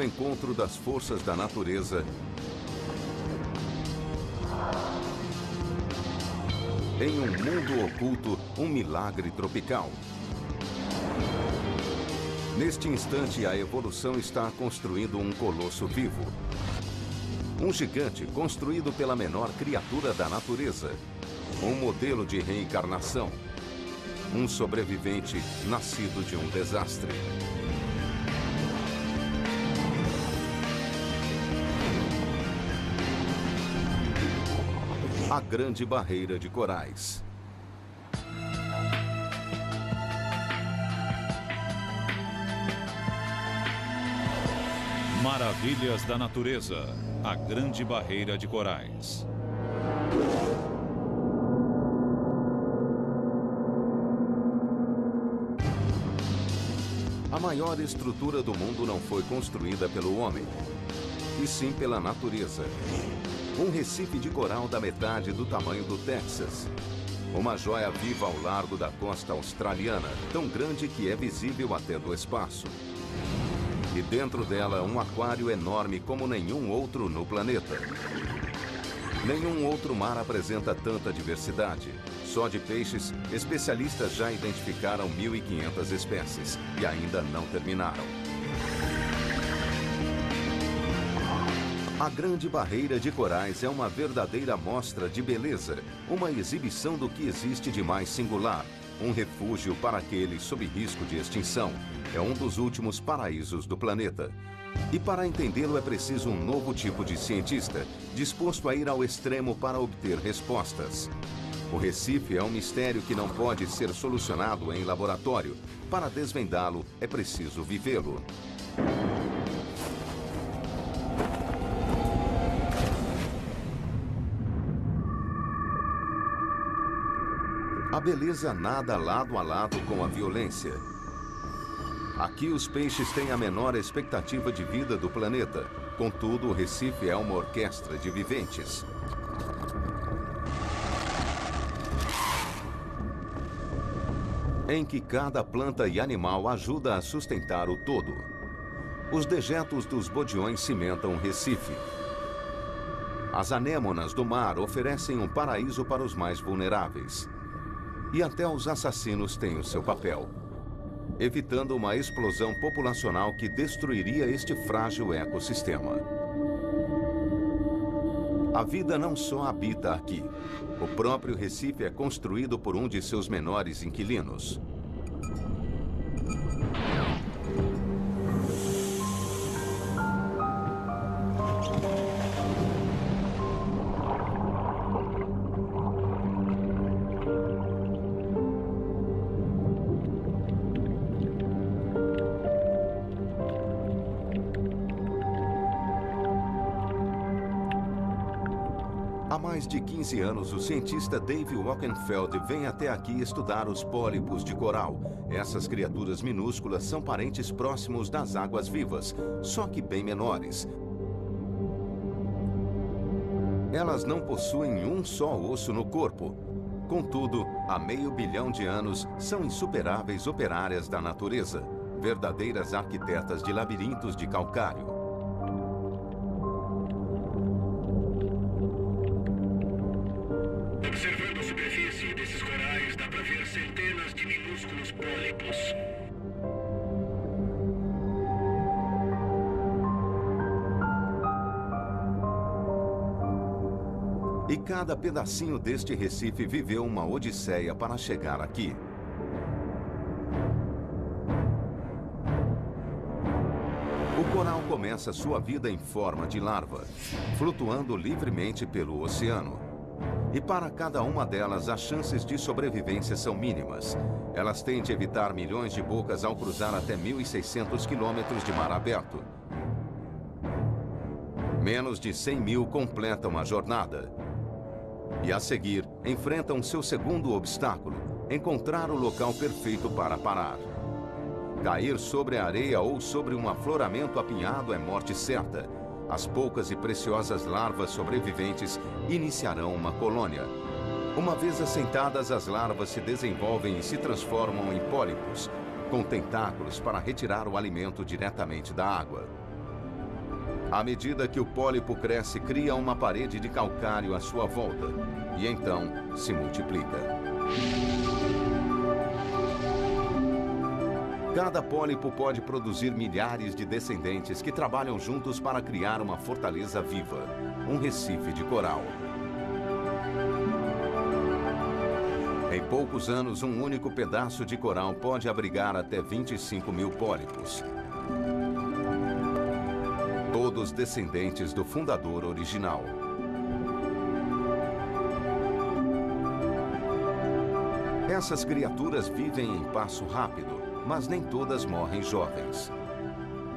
No encontro das forças da natureza, em um mundo oculto, um milagre tropical. Neste instante, a evolução está construindo um colosso vivo. Um gigante construído pela menor criatura da natureza. Um modelo de reencarnação. Um sobrevivente nascido de um desastre. A Grande Barreira de Corais. Maravilhas da natureza. A Grande Barreira de Corais. A maior estrutura do mundo não foi construída pelo homem, e sim pela natureza. Um recife de coral da metade do tamanho do Texas. Uma joia viva ao largo da costa australiana, tão grande que é visível até do espaço. E dentro dela, um aquário enorme como nenhum outro no planeta. Nenhum outro mar apresenta tanta diversidade. Só de peixes, especialistas já identificaram 1.500 espécies e ainda não terminaram. A Grande Barreira de Corais é uma verdadeira mostra de beleza, uma exibição do que existe de mais singular, um refúgio para aqueles sob risco de extinção. É um dos últimos paraísos do planeta. E para entendê-lo é preciso um novo tipo de cientista, disposto a ir ao extremo para obter respostas. O Recife é um mistério que não pode ser solucionado em laboratório. Para desvendá-lo, é preciso vivê-lo. A beleza nada lado a lado com a violência. Aqui os peixes têm a menor expectativa de vida do planeta. Contudo, o Recife é uma orquestra de viventes. Em que cada planta e animal ajuda a sustentar o todo. Os dejetos dos bodiões cimentam o Recife. As anêmonas do mar oferecem um paraíso para os mais vulneráveis. E até os assassinos têm o seu papel, evitando uma explosão populacional que destruiria este frágil ecossistema. A vida não só habita aqui. O próprio Recife é construído por um de seus menores inquilinos. Há mais de 15 anos, o cientista Dave Wackenfeld vem até aqui estudar os pólipos de coral. Essas criaturas minúsculas são parentes próximos das águas vivas, só que bem menores. Elas não possuem um só osso no corpo. Contudo, há meio bilhão de anos, são insuperáveis operárias da natureza, verdadeiras arquitetas de labirintos de calcário. Observando a superfície desses corais, dá para ver centenas de minúsculos pólipos. E cada pedacinho deste Recife viveu uma odisseia para chegar aqui. O coral começa sua vida em forma de larva, flutuando livremente pelo oceano. E para cada uma delas, as chances de sobrevivência são mínimas. Elas têm de evitar milhões de bocas ao cruzar até 1.600 quilômetros de mar aberto. Menos de 100 mil completam a jornada. E a seguir, enfrentam seu segundo obstáculo, encontrar o local perfeito para parar. Cair sobre a areia ou sobre um afloramento apinhado é morte certa. As poucas e preciosas larvas sobreviventes iniciarão uma colônia. Uma vez assentadas, as larvas se desenvolvem e se transformam em pólipos, com tentáculos para retirar o alimento diretamente da água. À medida que o pólipo cresce, cria uma parede de calcário à sua volta e então se multiplica. Cada pólipo pode produzir milhares de descendentes que trabalham juntos para criar uma fortaleza viva, um recife de coral. Em poucos anos, um único pedaço de coral pode abrigar até 25 mil pólipos. Todos descendentes do fundador original. Essas criaturas vivem em passo rápido, mas nem todas morrem jovens.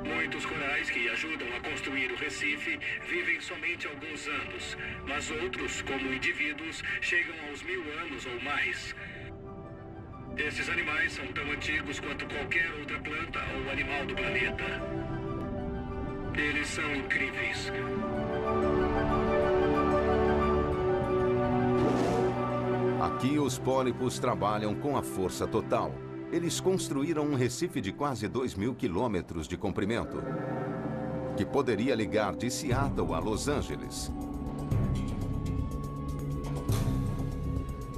Muitos corais que ajudam a construir o Recife vivem somente alguns anos, mas outros, como indivíduos, chegam aos 1000 anos ou mais. Esses animais são tão antigos quanto qualquer outra planta ou animal do planeta. Eles são incríveis. Aqui os pólipos trabalham com a força total. Eles construíram um recife de quase 2.000 quilômetros de comprimento, que poderia ligar de Seattle a Los Angeles.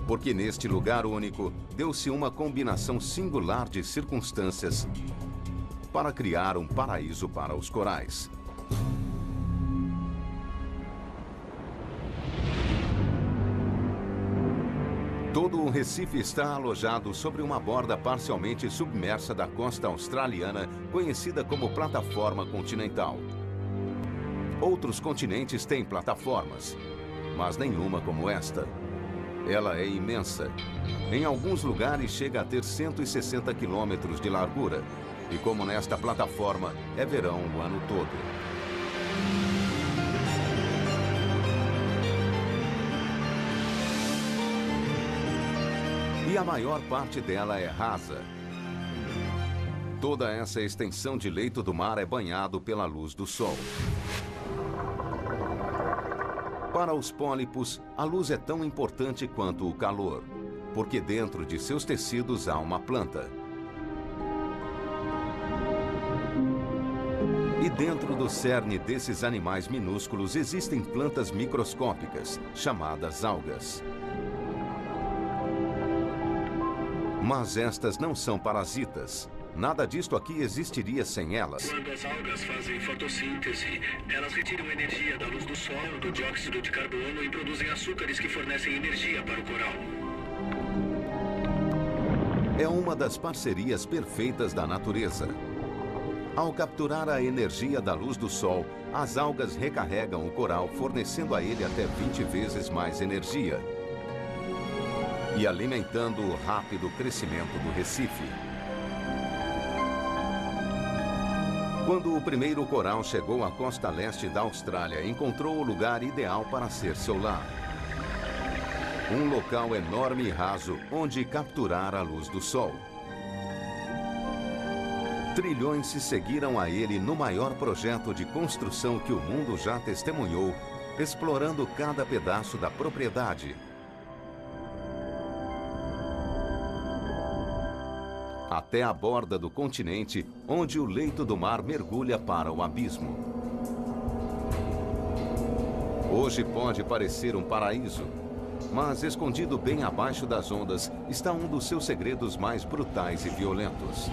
Porque neste lugar único, deu-se uma combinação singular de circunstâncias para criar um paraíso para os corais. Todo o Recife está alojado sobre uma borda parcialmente submersa da costa australiana, conhecida como plataforma continental. Outros continentes têm plataformas, mas nenhuma como esta. Ela é imensa. Em alguns lugares chega a ter 160 quilômetros de largura. E como nesta plataforma, é verão o ano todo. E a maior parte dela é rasa. Toda essa extensão de leito do mar é banhado pela luz do sol. Para os pólipos, a luz é tão importante quanto o calor, porque dentro de seus tecidos há uma planta. E dentro do cerne desses animais minúsculos existem plantas microscópicas, chamadas algas. Mas estas não são parasitas. Nada disto aqui existiria sem elas. Quando as algas fazem fotossíntese, elas retiram energia da luz do sol, do dióxido de carbono e produzem açúcares que fornecem energia para o coral. É uma das parcerias perfeitas da natureza. Ao capturar a energia da luz do sol, as algas recarregam o coral, fornecendo a ele até 20 vezes mais energia e alimentando o rápido crescimento do Recife. Quando o primeiro coral chegou à costa leste da Austrália, encontrou o lugar ideal para ser seu lar. Um local enorme e raso, onde capturar a luz do sol. Trilhões se seguiram a ele no maior projeto de construção que o mundo já testemunhou, explorando cada pedaço da propriedade. Até a borda do continente, onde o leito do mar mergulha para o abismo. Hoje pode parecer um paraíso, mas escondido bem abaixo das ondas está um dos seus segredos mais brutais e violentos.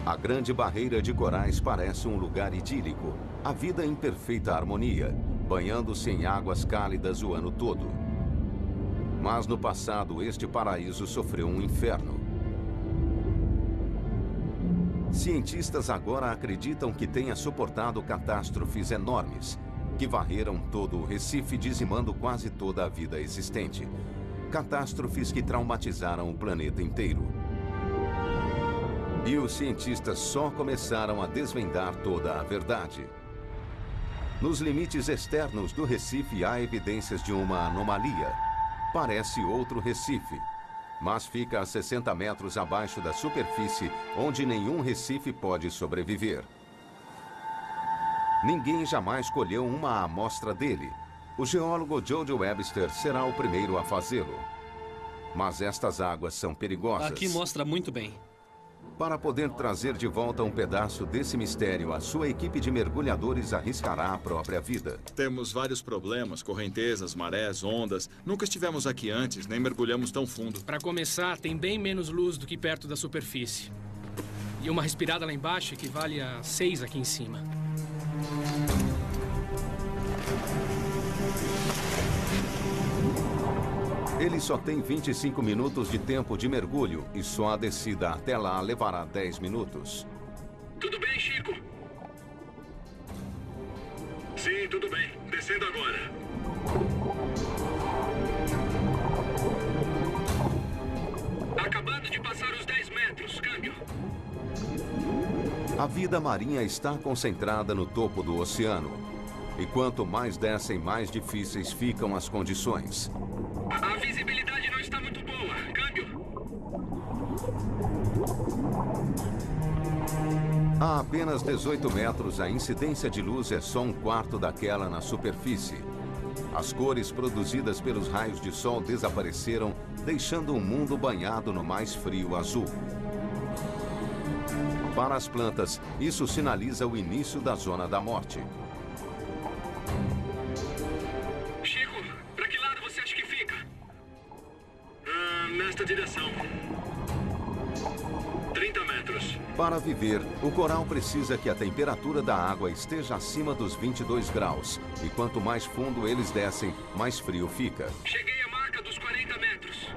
A Grande Barreira de Corais parece um lugar idílico, a vida em perfeita harmonia, banhando-se em águas cálidas o ano todo. Mas no passado, este paraíso sofreu um inferno. Cientistas agora acreditam que tenha suportado catástrofes enormes, que varreram todo o Recife, dizimando quase toda a vida existente. Catástrofes que traumatizaram o planeta inteiro. E os cientistas só começaram a desvendar toda a verdade. Nos limites externos do Recife há evidências de uma anomalia. Parece outro Recife, mas fica a 60 metros abaixo da superfície, onde nenhum Recife pode sobreviver. Ninguém jamais colheu uma amostra dele. O geólogo Jojo Webster será o primeiro a fazê-lo. Mas estas águas são perigosas. Aqui mostra muito bem. Para poder trazer de volta um pedaço desse mistério, a sua equipe de mergulhadores arriscará a própria vida. Temos vários problemas, correntezas, marés, ondas. Nunca estivemos aqui antes, nem mergulhamos tão fundo. Para começar, tem bem menos luz do que perto da superfície. E uma respirada lá embaixo equivale a 6 aqui em cima. Ele só tem 25 minutos de tempo de mergulho e só a descida até lá levará 10 minutos. Tudo bem, Chico? Sim, tudo bem. Descendo agora. Acabando de passar os 10 metros. Câmbio. A vida marinha está concentrada no topo do oceano. E quanto mais descem, mais difíceis ficam as condições. A visibilidade não está muito boa. Câmbio. A apenas 18 metros, a incidência de luz é só um quarto daquela na superfície. As cores produzidas pelos raios de sol desapareceram, deixando o mundo banhado no mais frio azul. Para as plantas, isso sinaliza o início da zona da morte. Chico, para que lado você acha que fica? Nesta direção. 30 metros. Para viver, o coral precisa que a temperatura da água esteja acima dos 22 graus. E quanto mais fundo eles descem, mais frio fica. Cheguei à marca dos 40 metros.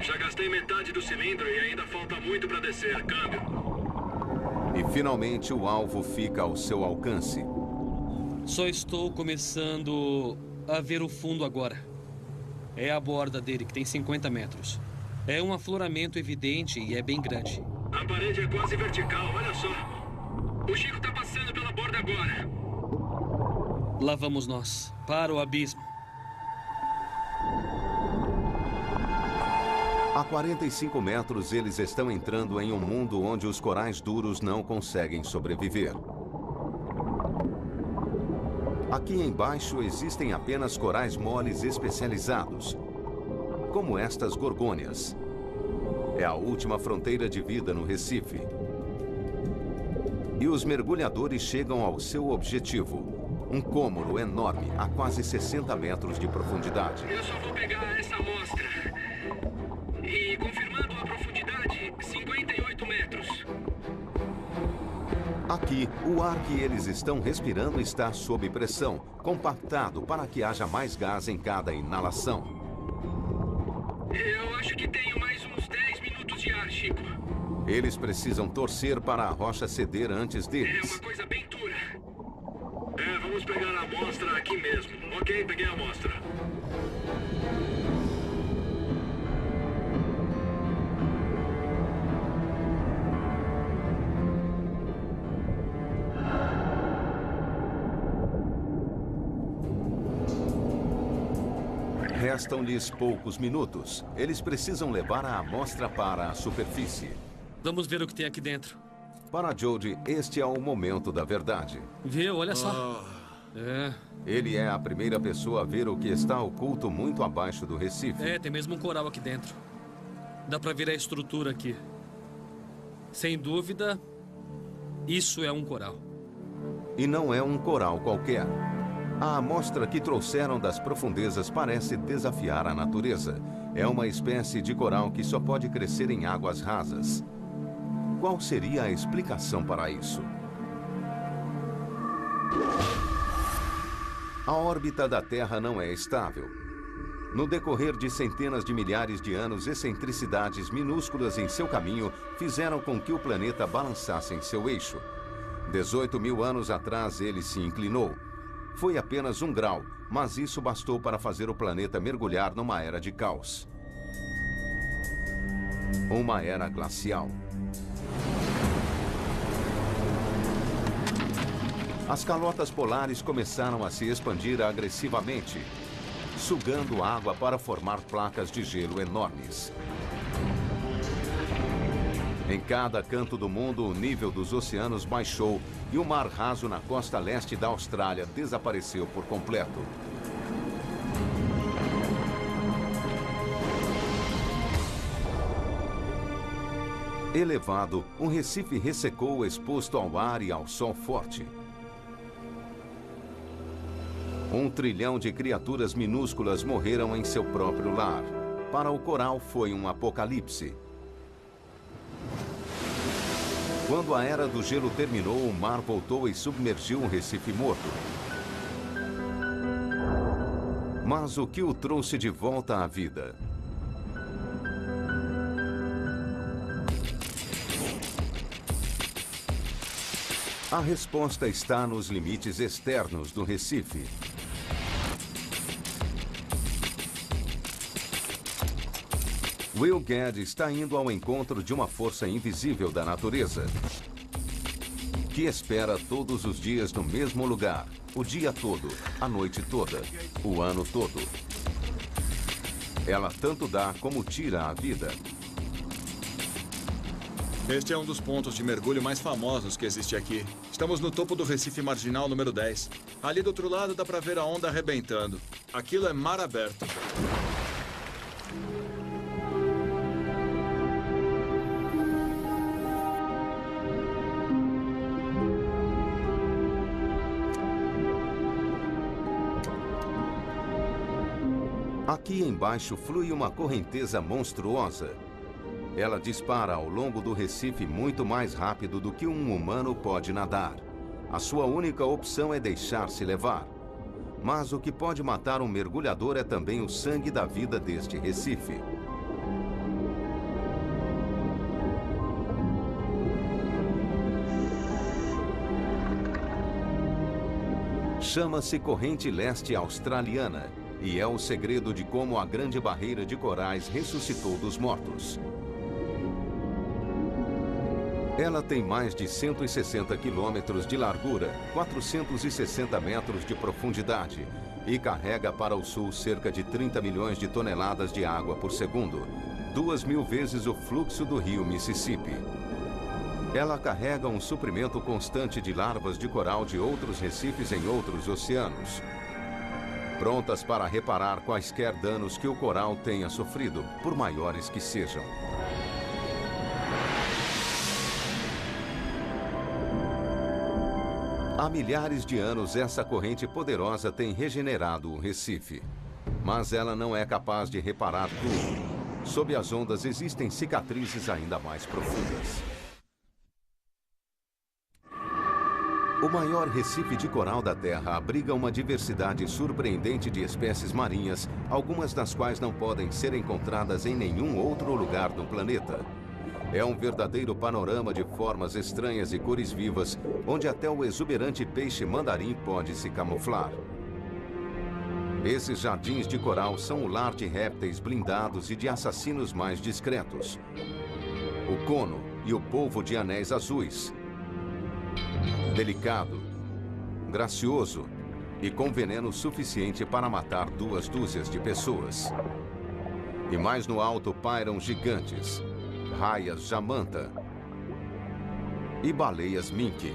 Já gastei metade do cilindro e ainda falta muito para descer. Câmbio. E finalmente o alvo fica ao seu alcance. Só estou começando a ver o fundo agora. É a borda dele, que tem 50 metros. É um afloramento evidente e é bem grande. A parede é quase vertical, olha só. O Chico tá passando pela borda agora. Lá vamos nós, para o abismo. A 45 metros, eles estão entrando em um mundo onde os corais duros não conseguem sobreviver. Aqui embaixo existem apenas corais moles especializados, como estas gorgônias. É a última fronteira de vida no Recife. E os mergulhadores chegam ao seu objetivo, um cômodo enorme a quase 60 metros de profundidade. Eu só vou pegar essa amostra. E confirmando a profundidade, 58 metros. Aqui, o ar que eles estão respirando está sob pressão, compactado para que haja mais gás em cada inalação. Eu acho que tenho mais uns 10 minutos de ar, Chico. Eles precisam torcer para a rocha ceder antes É deles. uma coisa bem dura. Vamos pegar a amostra aqui mesmo. Ok, peguei a amostra. Restam-lhes poucos minutos. Eles precisam levar a amostra para a superfície. Vamos ver o que tem aqui dentro. Para Jody, este é o momento da verdade. Viu? Olha só. Ele é a primeira pessoa a ver o que está oculto muito abaixo do Recife. Tem mesmo um coral aqui dentro. Dá pra ver a estrutura aqui. Sem dúvida, isso é um coral. E não é um coral qualquer. A amostra que trouxeram das profundezas parece desafiar a natureza. É uma espécie de coral que só pode crescer em águas rasas. Qual seria a explicação para isso? A órbita da Terra não é estável. No decorrer de centenas de milhares de anos, excentricidades minúsculas em seu caminho fizeram com que o planeta balançasse em seu eixo. 18 mil anos atrás, ele se inclinou. Foi apenas 1 grau, mas isso bastou para fazer o planeta mergulhar numa era de caos. Uma era glacial. As calotas polares começaram a se expandir agressivamente, sugando água para formar placas de gelo enormes. Em cada canto do mundo, o nível dos oceanos baixou e o mar raso na costa leste da Austrália desapareceu por completo. Elevado, um recife ressecou exposto ao ar e ao sol forte. 1 trilhão de criaturas minúsculas morreram em seu próprio lar. Para o coral foi um apocalipse. Quando a era do gelo terminou, o mar voltou e submergiu um recife morto. Mas o que o trouxe de volta à vida? A resposta está nos limites externos do recife. Will Gadd está indo ao encontro de uma força invisível da natureza, que espera todos os dias no mesmo lugar, o dia todo, a noite toda, o ano todo. Ela tanto dá como tira a vida. Este é um dos pontos de mergulho mais famosos que existe aqui. Estamos no topo do Recife Marginal número 10. Ali do outro lado dá para ver a onda arrebentando. Aquilo é mar aberto. Aqui embaixo flui uma correnteza monstruosa. Ela dispara ao longo do recife muito mais rápido do que um humano pode nadar. A sua única opção é deixar-se levar. Mas o que pode matar um mergulhador é também o sangue da vida deste recife. Chama-se Corrente Leste Australiana e é o segredo de como a Grande Barreira de Corais ressuscitou dos mortos. Ela tem mais de 160 quilômetros de largura, 460 metros de profundidade e carrega para o sul cerca de 30 milhões de toneladas de água por segundo, 2.000 vezes o fluxo do rio Mississippi. Ela carrega um suprimento constante de larvas de coral de outros recifes em outros oceanos, prontas para reparar quaisquer danos que o coral tenha sofrido, por maiores que sejam. Há milhares de anos, essa corrente poderosa tem regenerado o Recife. Mas ela não é capaz de reparar tudo. Sob as ondas existem cicatrizes ainda mais profundas. O maior recife de coral da Terra abriga uma diversidade surpreendente de espécies marinhas, algumas das quais não podem ser encontradas em nenhum outro lugar do planeta. É um verdadeiro panorama de formas estranhas e cores vivas, onde até o exuberante peixe mandarim pode se camuflar. Esses jardins de coral são o lar de répteis blindados e de assassinos mais discretos. O cono e o polvo de anéis azuis. Delicado, gracioso e com veneno suficiente para matar 2 dúzias de pessoas. E mais no alto pairam gigantes, raias jamanta e baleias mink.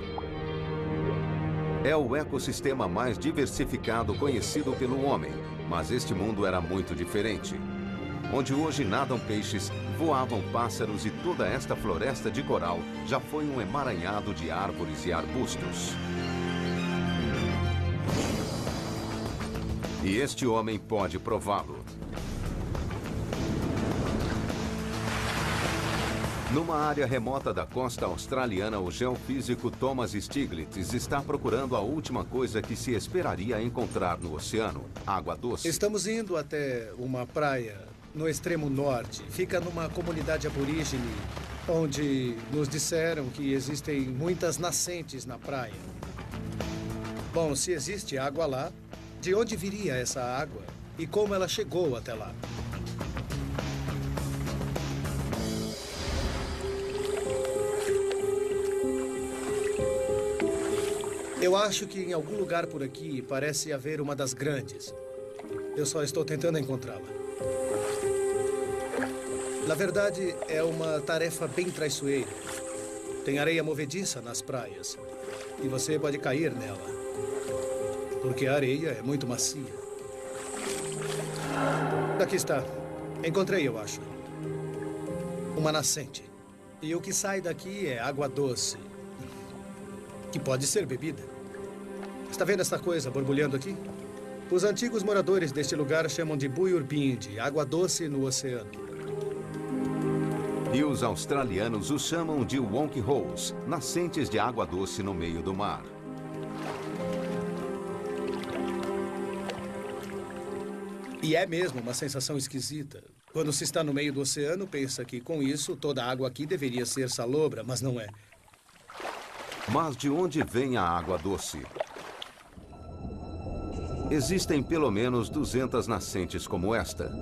É o ecossistema mais diversificado conhecido pelo homem, mas este mundo era muito diferente. Onde hoje nadam peixes, voavam pássaros e toda esta floresta de coral já foi um emaranhado de árvores e arbustos. E este homem pode prová-lo. Numa área remota da costa australiana, o geofísico Thomas Stiglitz está procurando a última coisa que se esperaria encontrar no oceano: água doce. Estamos indo até uma praia no extremo norte. Fica numa comunidade aborígene, onde nos disseram que existem muitas nascentes na praia. Bom, se existe água lá, de onde viria essa água e como ela chegou até lá? Eu acho que em algum lugar por aqui parece haver uma das grandes. Eu só estou tentando encontrá-la. Na verdade, é uma tarefa bem traiçoeira. Tem areia movediça nas praias e você pode cair nela, porque a areia é muito macia. Aqui está. Encontrei, eu acho. Uma nascente. E o que sai daqui é água doce, que pode ser bebida. Está vendo essa coisa borbulhando aqui? Os antigos moradores deste lugar chamam de Buyurbindi, água doce no oceano. E os australianos os chamam de Wonk Holes, nascentes de água doce no meio do mar. E é mesmo uma sensação esquisita. Quando se está no meio do oceano, pensa que com isso toda a água aqui deveria ser salobra, mas não é. Mas de onde vem a água doce? Existem pelo menos 200 nascentes como esta.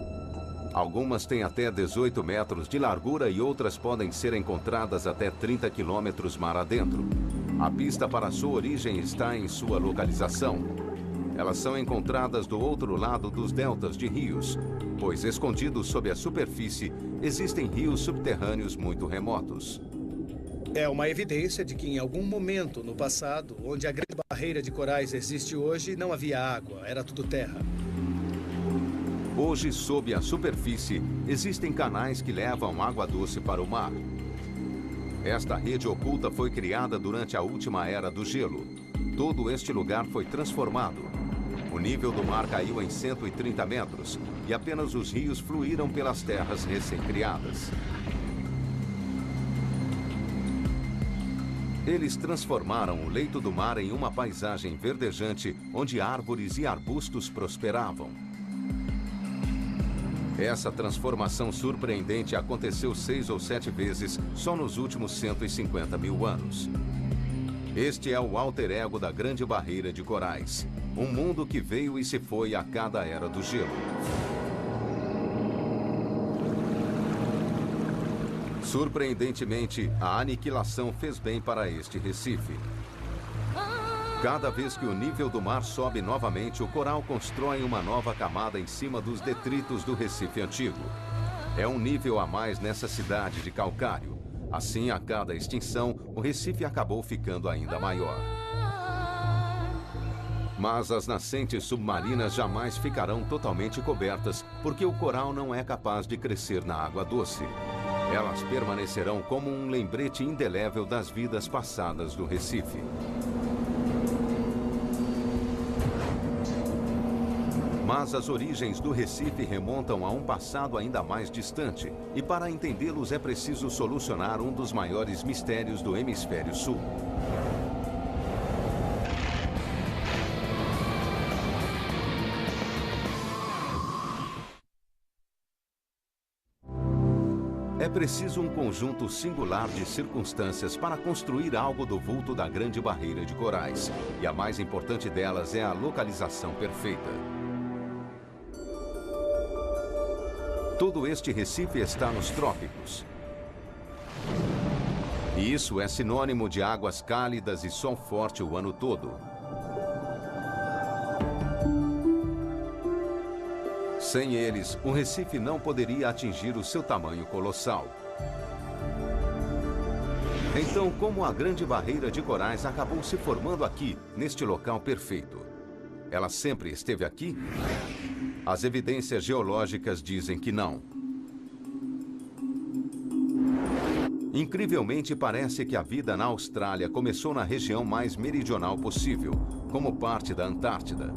Algumas têm até 18 metros de largura e outras podem ser encontradas até 30 quilômetros mar adentro. A pista para sua origem está em sua localização. Elas são encontradas do outro lado dos deltas de rios, pois escondidos sob a superfície existem rios subterrâneos muito remotos. É uma evidência de que em algum momento no passado, onde a grande barreira de corais existe hoje, não havia água, era tudo terra. Hoje, sob a superfície, existem canais que levam água doce para o mar. Esta rede oculta foi criada durante a última era do gelo. Todo este lugar foi transformado. O nível do mar caiu em 130 metros e apenas os rios fluíram pelas terras recém-criadas. Eles transformaram o leito do mar em uma paisagem verdejante onde árvores e arbustos prosperavam. Essa transformação surpreendente aconteceu 6 ou 7 vezes só nos últimos 150 mil anos. Este é o alter ego da Grande Barreira de Corais. Um mundo que veio e se foi a cada era do gelo. Surpreendentemente, a aniquilação fez bem para este Recife. Cada vez que o nível do mar sobe novamente, o coral constrói uma nova camada em cima dos detritos do Recife antigo. É um nível a mais nessa cidade de calcário. Assim, a cada extinção, o Recife acabou ficando ainda maior. Mas as nascentes submarinas jamais ficarão totalmente cobertas, porque o coral não é capaz de crescer na água doce. Elas permanecerão como um lembrete indelével das vidas passadas do Recife. Mas as origens do Recife remontam a um passado ainda mais distante, e para entendê-los é preciso solucionar um dos maiores mistérios do Hemisfério Sul. É preciso um conjunto singular de circunstâncias para construir algo do vulto da Grande Barreira de Corais, e a mais importante delas é a localização perfeita. Todo este Recife está nos trópicos. E isso é sinônimo de águas cálidas e sol forte o ano todo. Sem eles, o Recife não poderia atingir o seu tamanho colossal. Então, como a Grande Barreira de Corais acabou se formando aqui, neste local perfeito? Ela sempre esteve aqui? As evidências geológicas dizem que não. Incrivelmente, parece que a vida na Austrália começou na região mais meridional possível, como parte da Antártida.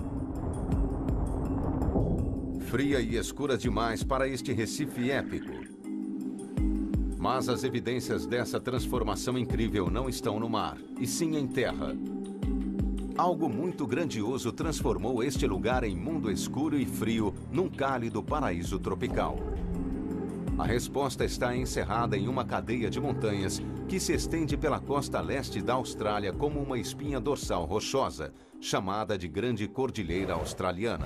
Fria e escura demais para este Recife épico. Mas as evidências dessa transformação incrível não estão no mar, e sim em terra. Algo muito grandioso transformou este lugar em mundo escuro e frio, num cálido paraíso tropical. A resposta está encerrada em uma cadeia de montanhas que se estende pela costa leste da Austrália como uma espinha dorsal rochosa, chamada de Grande Cordilheira Australiana.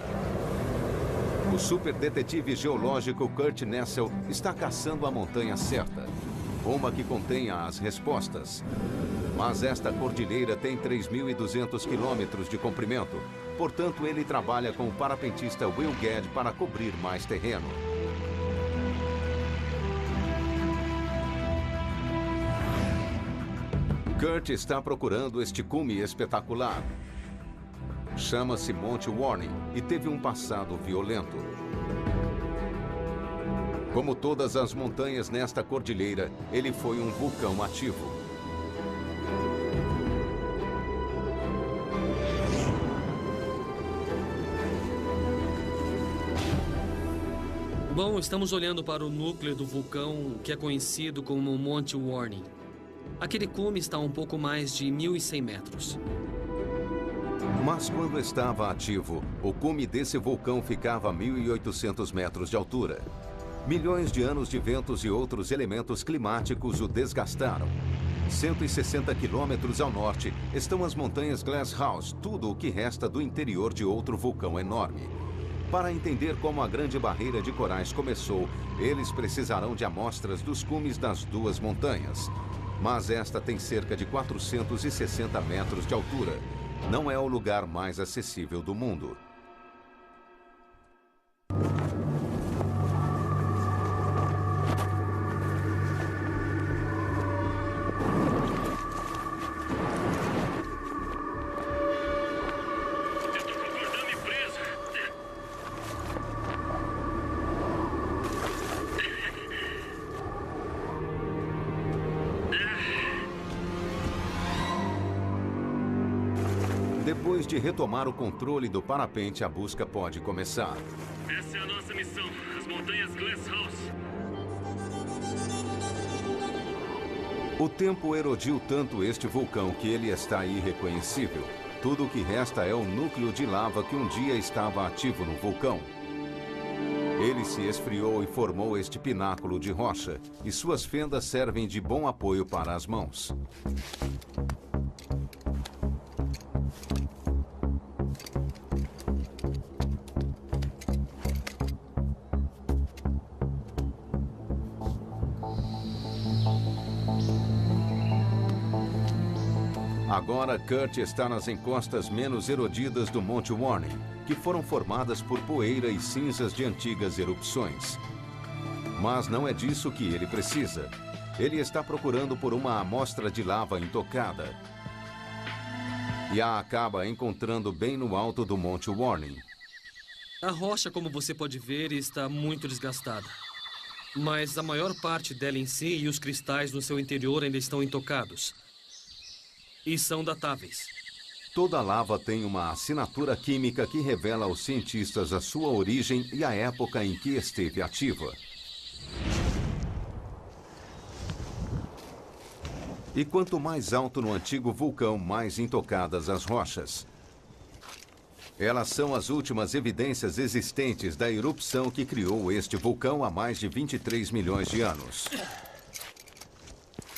O superdetetive geológico Kurt Nessel está caçando a montanha certa, uma que contenha as respostas. Mas esta cordilheira tem 3.200 quilômetros de comprimento, portanto ele trabalha com o parapentista Will Gadd para cobrir mais terreno. Kurt está procurando este cume espetacular. Chama-se Monte Warning e teve um passado violento. Como todas as montanhas nesta cordilheira, ele foi um vulcão ativo. Bom, estamos olhando para o núcleo do vulcão que é conhecido como Monte Warning. Aquele cume está a um pouco mais de 1.100 metros. Mas quando estava ativo, o cume desse vulcão ficava a 1.800 metros de altura. Milhões de anos de ventos e outros elementos climáticos o desgastaram. 160 quilômetros ao norte estão as montanhas Glasshouse, tudo o que resta do interior de outro vulcão enorme. Para entender como a Grande Barreira de Corais começou, eles precisarão de amostras dos cumes das duas montanhas. Mas esta tem cerca de 460 metros de altura. Não é o lugar mais acessível do mundo. Depois de retomar o controle do parapente, a busca pode começar. Essa é a nossa missão, as montanhas Glasshouse. O tempo erodiu tanto este vulcão que ele está irreconhecível. Tudo o que resta é o núcleo de lava que um dia estava ativo no vulcão. Ele se esfriou e formou este pináculo de rocha, e suas fendas servem de bom apoio para as mãos. Agora, Kurt está nas encostas menos erodidas do Monte Warning, que foram formadas por poeira e cinzas de antigas erupções. Mas não é disso que ele precisa. Ele está procurando por uma amostra de lava intocada. E a acaba encontrando bem no alto do Monte Warning. A rocha, como você pode ver, está muito desgastada. Mas a maior parte dela em si e os cristais no seu interior ainda estão intocados. E são datáveis. Toda lava tem uma assinatura química que revela aos cientistas a sua origem e a época em que esteve ativa. E quanto mais alto no antigo vulcão, mais intocadas as rochas. Elas são as últimas evidências existentes da erupção que criou este vulcão há mais de 23 milhões de anos.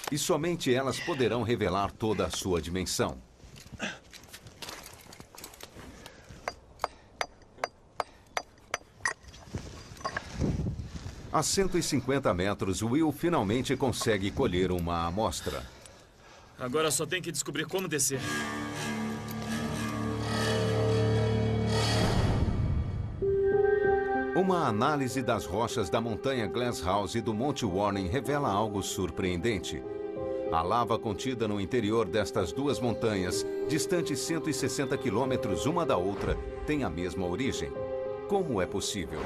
E somente elas poderão revelar toda a sua dimensão. A 150 metros, Will finalmente consegue colher uma amostra. Agora só tem que descobrir como descer. Uma análise das rochas da montanha Glasshouse e do Monte Warning revela algo surpreendente. A lava contida no interior destas duas montanhas, distantes 160 quilômetros uma da outra, tem a mesma origem. Como é possível?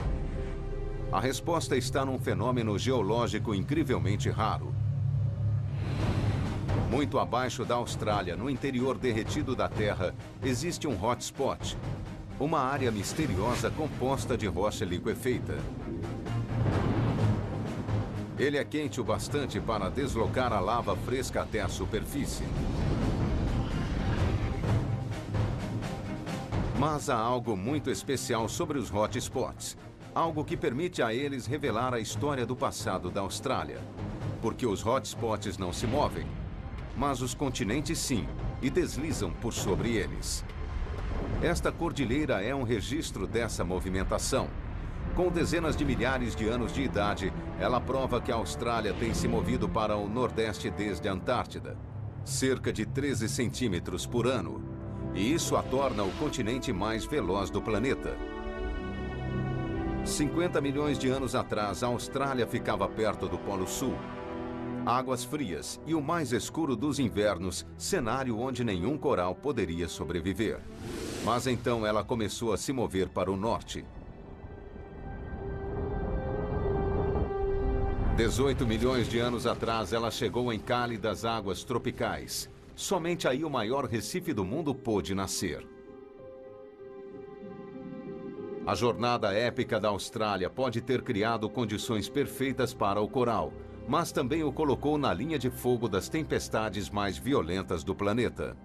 A resposta está num fenômeno geológico incrivelmente raro. Muito abaixo da Austrália, no interior derretido da Terra, existe um hotspot, uma área misteriosa composta de rocha liquefeita. Ele é quente o bastante para deslocar a lava fresca até a superfície. Mas há algo muito especial sobre os hotspots. Algo que permite a eles revelar a história do passado da Austrália. Porque os hotspots não se movem, mas os continentes sim, e deslizam por sobre eles. Esta cordilheira é um registro dessa movimentação. Com dezenas de milhares de anos de idade, ela prova que a Austrália tem se movido para o nordeste desde a Antártida, cerca de 13 centímetros por ano. E isso a torna o continente mais veloz do planeta. 50 milhões de anos atrás, a Austrália ficava perto do Polo Sul. Águas frias e o mais escuro dos invernos, cenário onde nenhum coral poderia sobreviver. Mas então ela começou a se mover para o norte. 18 milhões de anos atrás, ela chegou em cálidas águas tropicais. Somente aí o maior recife do mundo pôde nascer. A jornada épica da Austrália pode ter criado condições perfeitas para o coral, mas também o colocou na linha de fogo das tempestades mais violentas do planeta.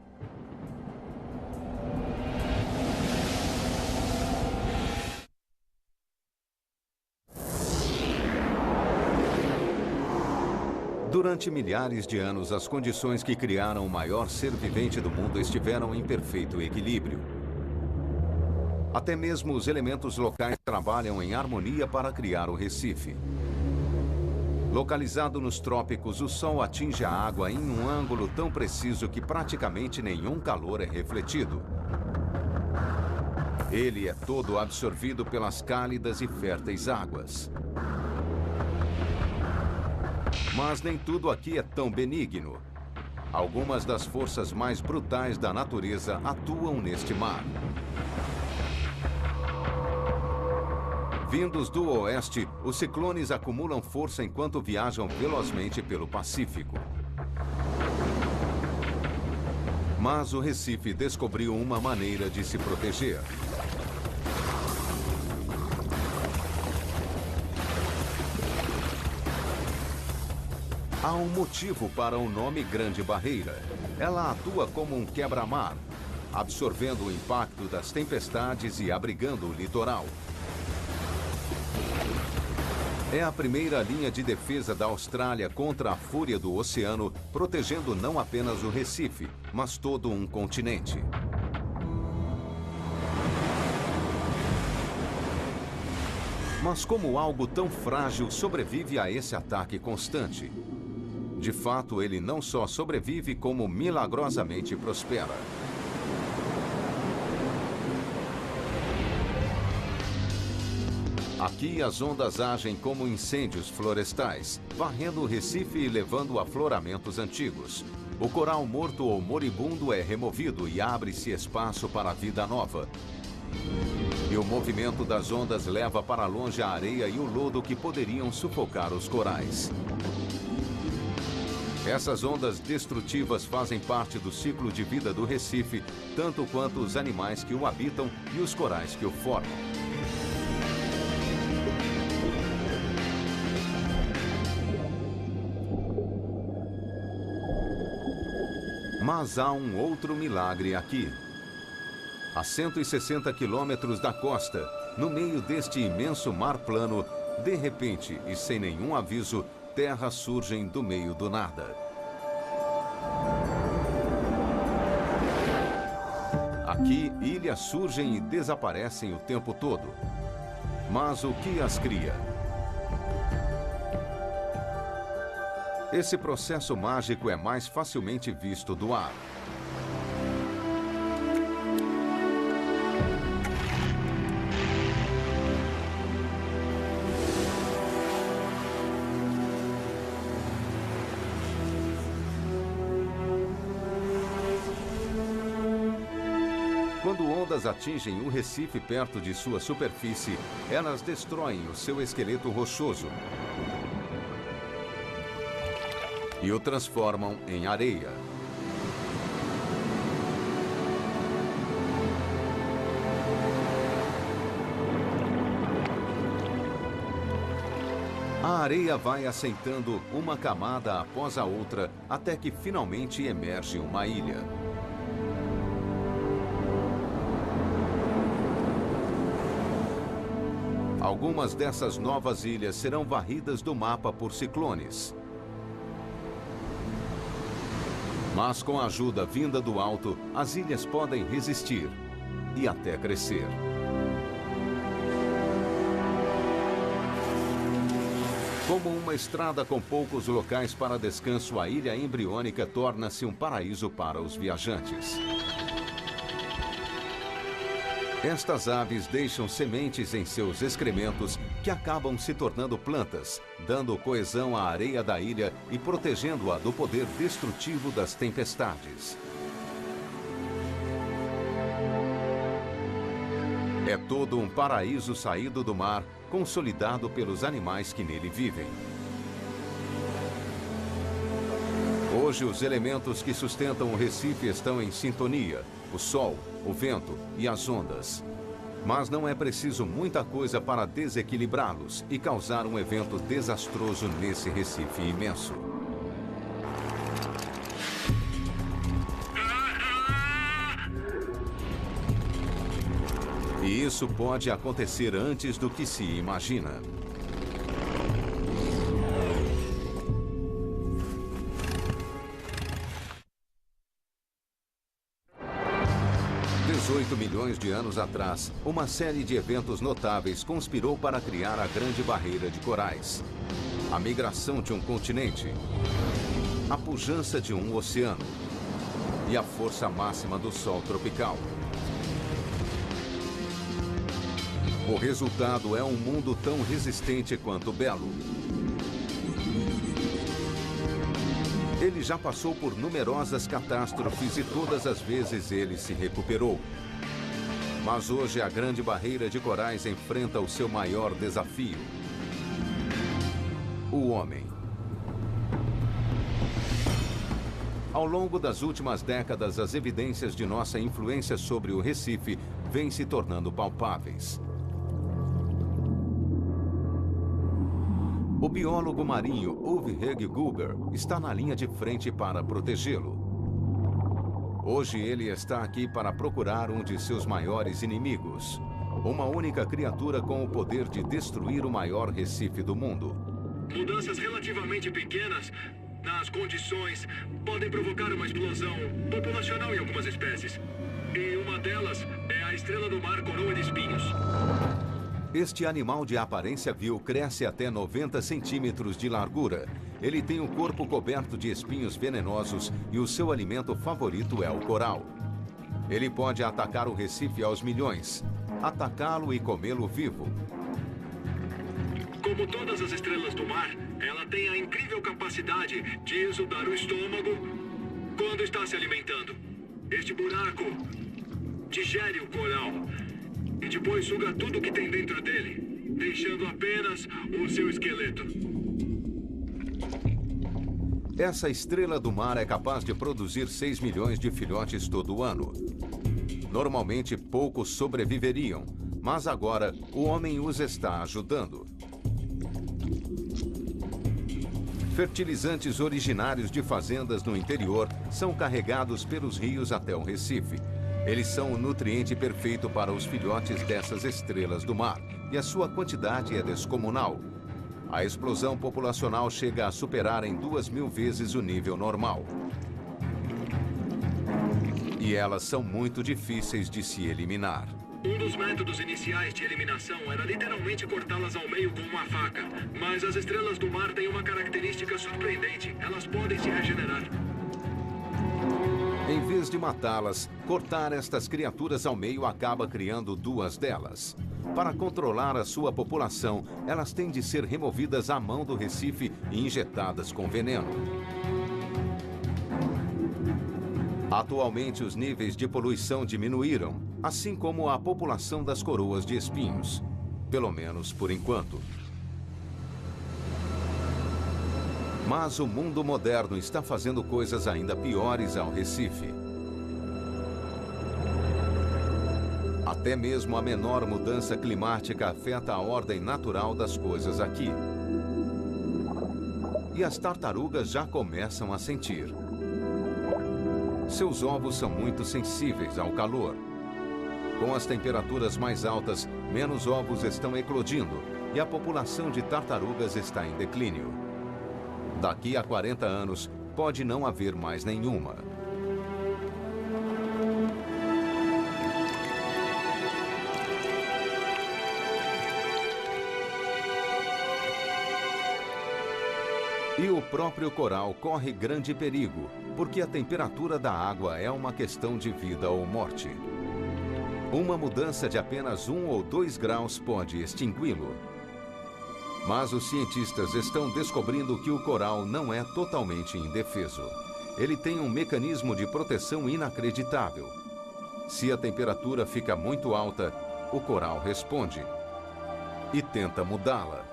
Durante milhares de anos, as condições que criaram o maior ser vivente do mundo estiveram em perfeito equilíbrio. Até mesmo os elementos locais trabalham em harmonia para criar o Recife. Localizado nos trópicos, o Sol atinge a água em um ângulo tão preciso que praticamente nenhum calor é refletido. Ele é todo absorvido pelas cálidas e férteis águas. Mas nem tudo aqui é tão benigno. Algumas das forças mais brutais da natureza atuam neste mar. Vindos do oeste, os ciclones acumulam força enquanto viajam velozmente pelo Pacífico. Mas o Recife descobriu uma maneira de se proteger. Há um motivo para o nome Grande Barreira. Ela atua como um quebra-mar, absorvendo o impacto das tempestades e abrigando o litoral. É a primeira linha de defesa da Austrália contra a fúria do oceano, protegendo não apenas o Recife, mas todo um continente. Mas como algo tão frágil sobrevive a esse ataque constante? De fato, ele não só sobrevive, como milagrosamente prospera. Aqui, as ondas agem como incêndios florestais, varrendo o Recife e levando afloramentos antigos. O coral morto ou moribundo é removido e abre-se espaço para a vida nova. E o movimento das ondas leva para longe a areia e o lodo que poderiam sufocar os corais. Essas ondas destrutivas fazem parte do ciclo de vida do Recife, tanto quanto os animais que o habitam e os corais que o formam. Mas há um outro milagre aqui. A 160 quilômetros da costa, no meio deste imenso mar plano, de repente e sem nenhum aviso, terras surgem do meio do nada. Aqui, ilhas surgem e desaparecem o tempo todo. Mas o que as cria? Esse processo mágico é mais facilmente visto do ar. Quando ondas atingem o Recife perto de sua superfície, elas destroem o seu esqueleto rochoso e o transformam em areia. A areia vai assentando uma camada após a outra até que finalmente emerge uma ilha. Algumas dessas novas ilhas serão varridas do mapa por ciclones. Mas com a ajuda vinda do alto, as ilhas podem resistir e até crescer. Como uma estrada com poucos locais para descanso, a ilha embriônica torna-se um paraíso para os viajantes. Estas aves deixam sementes em seus excrementos que acabam se tornando plantas, dando coesão à areia da ilha e protegendo-a do poder destrutivo das tempestades. É todo um paraíso saído do mar, consolidado pelos animais que nele vivem. Hoje, os elementos que sustentam o Recife estão em sintonia: o sol, o vento e as ondas. Mas não é preciso muita coisa para desequilibrá-los e causar um evento desastroso nesse Recife imenso. E isso pode acontecer antes do que se imagina. Milhões de anos atrás, uma série de eventos notáveis conspirou para criar a Grande Barreira de Corais. A migração de um continente, a pujança de um oceano e a força máxima do Sol tropical. O resultado é um mundo tão resistente quanto belo. Ele já passou por numerosas catástrofes e todas as vezes ele se recuperou. Mas hoje a Grande Barreira de Corais enfrenta o seu maior desafio: o homem. Ao longo das últimas décadas, as evidências de nossa influência sobre o Recife vêm se tornando palpáveis. O biólogo marinho Uwe Heg Guber está na linha de frente para protegê-lo. Hoje ele está aqui para procurar um de seus maiores inimigos. Uma única criatura com o poder de destruir o maior recife do mundo. Mudanças relativamente pequenas nas condições podem provocar uma explosão populacional em algumas espécies. E uma delas é a estrela do mar coroa de espinhos. Este animal de aparência vil cresce até 90 centímetros de largura. Ele tem o corpo coberto de espinhos venenosos e o seu alimento favorito é o coral. Ele pode atacar o Recife aos milhões, atacá-lo e comê-lo vivo. Como todas as estrelas do mar, ela tem a incrível capacidade de exudar o estômago quando está se alimentando. Este buraco digere o coral e depois suga tudo que tem dentro dele, deixando apenas o seu esqueleto. Essa estrela do mar é capaz de produzir 6 milhões de filhotes todo ano. Normalmente, poucos sobreviveriam, mas agora o homem os está ajudando. Fertilizantes originários de fazendas no interior são carregados pelos rios até o Recife. Eles são o nutriente perfeito para os filhotes dessas estrelas do mar, e a sua quantidade é descomunal. A explosão populacional chega a superar em 2.000 vezes o nível normal. E elas são muito difíceis de se eliminar. Um dos métodos iniciais de eliminação era literalmente cortá-las ao meio com uma faca. Mas as estrelas do mar têm uma característica surpreendente: elas podem se regenerar. Em vez de matá-las, cortar estas criaturas ao meio acaba criando duas delas. Para controlar a sua população, elas têm de ser removidas à mão do Recife e injetadas com veneno. Atualmente, os níveis de poluição diminuíram, assim como a população das coroas de espinhos. Pelo menos por enquanto. Mas o mundo moderno está fazendo coisas ainda piores ao Recife. Até mesmo a menor mudança climática afeta a ordem natural das coisas aqui. E as tartarugas já começam a sentir. Seus ovos são muito sensíveis ao calor. Com as temperaturas mais altas, menos ovos estão eclodindo e a população de tartarugas está em declínio. Daqui a 40 anos, pode não haver mais nenhuma. E o próprio coral corre grande perigo, porque a temperatura da água é uma questão de vida ou morte. Uma mudança de apenas 1 ou 2 graus pode extingui-lo. Mas os cientistas estão descobrindo que o coral não é totalmente indefeso. Ele tem um mecanismo de proteção inacreditável. Se a temperatura fica muito alta, o coral responde e tenta mudá-la.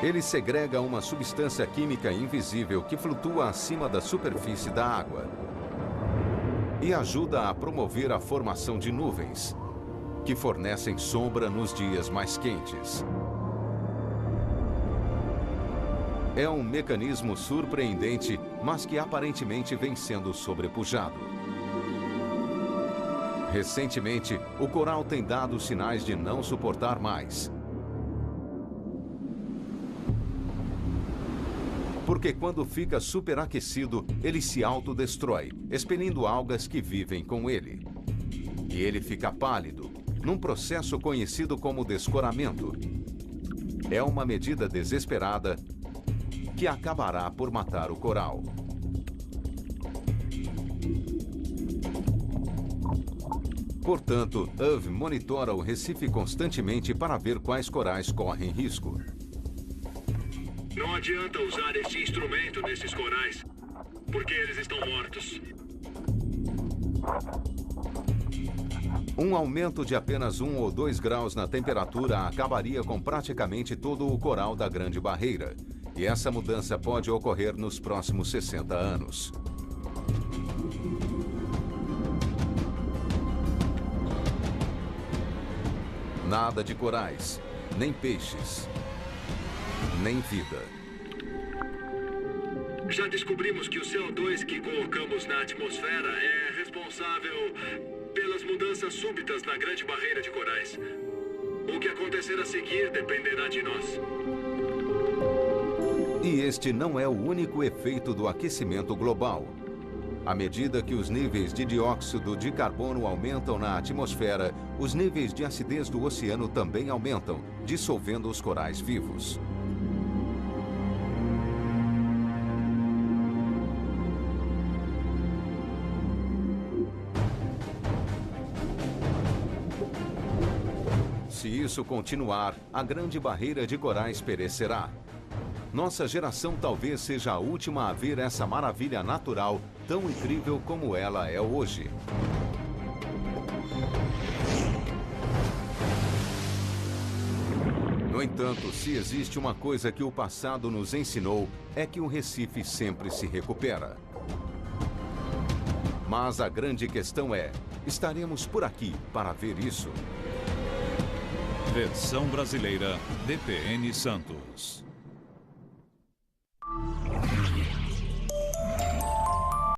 Ele segrega uma substância química invisível que flutua acima da superfície da água e ajuda a promover a formação de nuvens, que fornecem sombra nos dias mais quentes. É um mecanismo surpreendente, mas que aparentemente vem sendo sobrepujado. Recentemente, o coral tem dado sinais de não suportar mais. Porque quando fica superaquecido, ele se autodestrói, expelindo algas que vivem com ele. E ele fica pálido, num processo conhecido como descoramento. É uma medida desesperada que acabará por matar o coral. Portanto, UV monitora o Recife constantemente para ver quais corais correm risco. Não adianta usar este instrumento nesses corais, porque eles estão mortos. Um aumento de apenas 1 ou 2 graus na temperatura acabaria com praticamente todo o coral da Grande Barreira. E essa mudança pode ocorrer nos próximos 60 anos. Nada de corais, nem peixes, nem vida. Já descobrimos que o CO2 que colocamos na atmosfera é responsável pelas mudanças súbitas na Grande Barreira de Corais. O que acontecer a seguir dependerá de nós. E este não é o único efeito do aquecimento global. À medida que os níveis de dióxido de carbono aumentam na atmosfera, os níveis de acidez do oceano também aumentam, dissolvendo os corais vivos. Se isso continuar, a Grande Barreira de Corais perecerá. Nossa geração talvez seja a última a ver essa maravilha natural tão incrível como ela é hoje. No entanto, se existe uma coisa que o passado nos ensinou, é que o Recife sempre se recupera. Mas a grande questão é, estaremos por aqui para ver isso? Versão brasileira, DPN Santos.